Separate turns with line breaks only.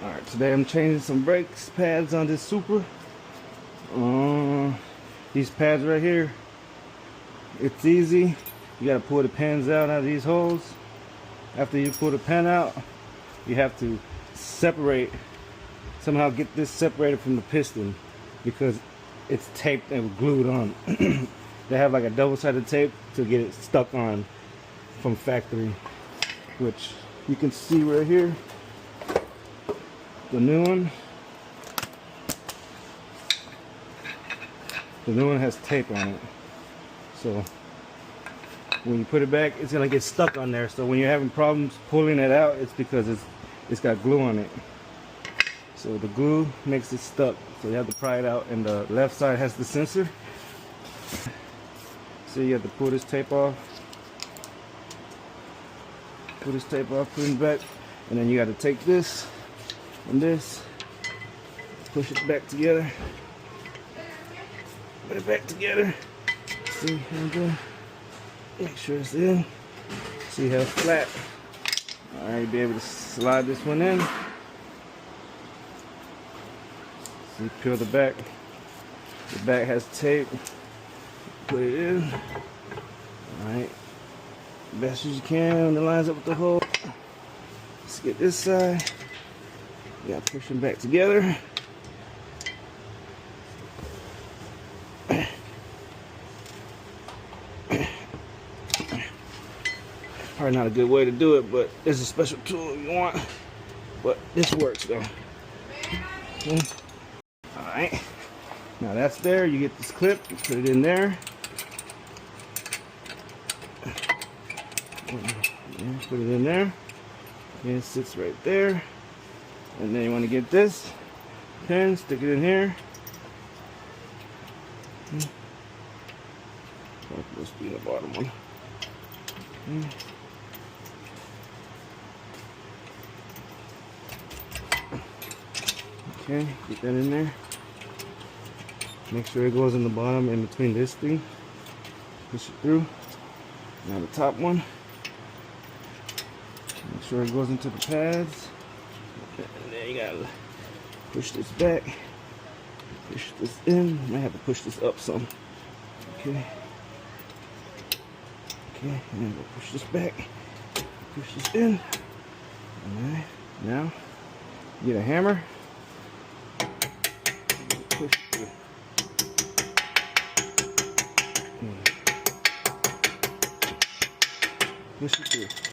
Alright, today I'm changing some brakes pads on this Supra. These pads right here, it's easy. You gotta pull the pins out of these holes. After you pull the pin out, you have to separate, somehow get this separated from the piston because it's taped and glued on. They have like a double-sided tape to get it stuck on from factory, which you can see right here. The new one has tape on it, so when you put it back, it's gonna get stuck on there. So when you're having problems pulling it out, it's because it's got glue on it. So the glue makes it stuck, so you have to pry it out. And the left side has the sensor, so you have to pull this tape off, put it back, and then you got to take this and this, push it back together, put it back together. See how I'm doing? Make sure it's in. See how it's flat. Alright, be able to slide this one in. See, peel the back. The back has tape. Put it in. Alright, best as you can when it lines up with the hole. Let's get this side. You gotta push them back together. Probably not a good way to do it, but there's a special tool if you want. But this works though. Okay. Alright. Now that's there. You get this clip, you put it in there. Put it in there. And it sits right there. And then you want to get this pin, stick it in here. Must be the bottom one. Okay, get that in there. Make sure it goes in the bottom in between this thing. Push it through. Now the top one. Make sure it goes into the pads. And then you gotta push this back. Push this in. Might have to push this up some. Okay. Okay, and then we'll push this back. Push this in. Alright. Now, get a hammer. Push it through. Push it through.